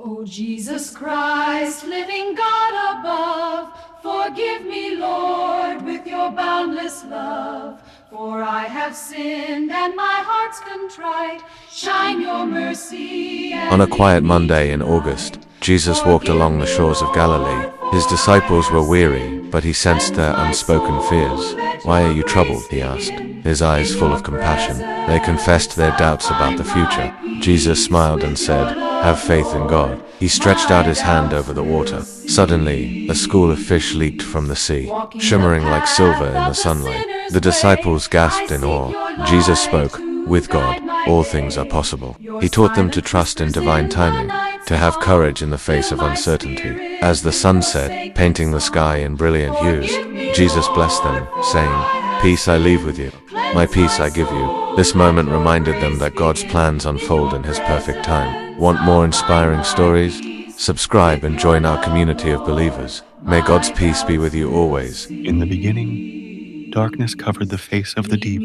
O Jesus Christ, living God above, forgive me, Lord, with your boundless love. For I have sinned and my heart's contrite. Shine your mercy and On a quiet lead me Monday in tonight. August, Jesus walked along the shores of Galilee. His disciples were weary, but he sensed their unspoken fears. "Why are you troubled?" he asked, his eyes full of compassion. They confessed their doubts about the future. Jesus smiled and said, "Have faith in God." He stretched out his hand over the water. Suddenly, a school of fish leaped from the sea, shimmering like silver in the sunlight. The disciples gasped in awe. Jesus spoke, "With God, all things are possible." He taught them to trust in divine timing, to have courage in the face of uncertainty. As the sun set, painting the sky in brilliant hues, Jesus blessed them, saying, "Peace I leave with you. My peace I give you." This moment reminded them that God's plans unfold in His perfect time. Want more inspiring stories? Subscribe and join our community of believers. May God's peace be with you always. In the beginning, darkness covered the face of the deep.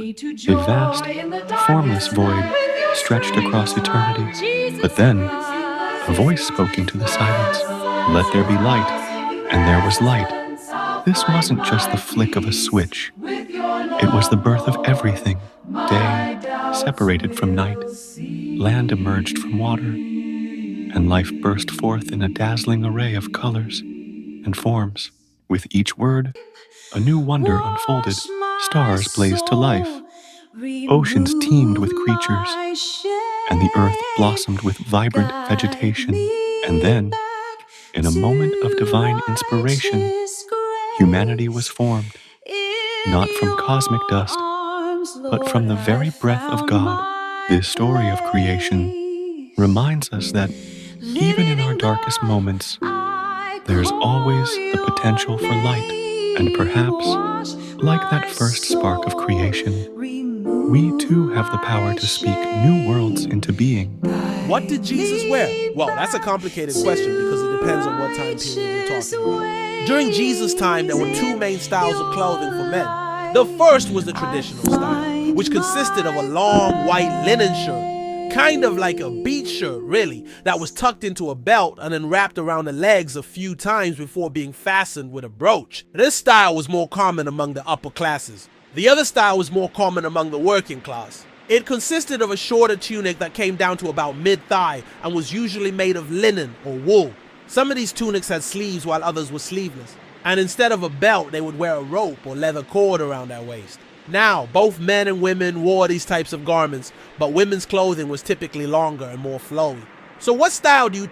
A vast, formless void stretched across eternity. But then, a voice spoke into the silence. "Let there be light," and there was light. This wasn't just the flick of a switch. It was the birth of everything. Day separated from night. Land emerged from water. And life burst forth in a dazzling array of colors and forms. With each word, a new wonder unfolded. Stars blazed to life. Oceans teemed with creatures. And the earth blossomed with vibrant vegetation. And then, in a moment of divine inspiration, humanity was formed, not from cosmic dust, but from the very breath of God. This story of creation reminds us that even in our darkest moments, there's always the potential for light. And perhaps, like that first spark of creation, we too have the power to speak new worlds into being. What did Jesus wear? Well, that's a complicated question because it depends on what time period you're talking about. During Jesus' time, there were two main styles of clothing for men. The first was the traditional style, which consisted of a long white linen shirt, kind of like a beach shirt, really, that was tucked into a belt and then wrapped around the legs a few times before being fastened with a brooch. This style was more common among the upper classes. The other style was more common among the working class. It consisted of a shorter tunic that came down to about mid-thigh and was usually made of linen or wool. Some of these tunics had sleeves while others were sleeveless. And instead of a belt, they would wear a rope or leather cord around their waist. Now, both men and women wore these types of garments, but women's clothing was typically longer and more flowy. So what style do you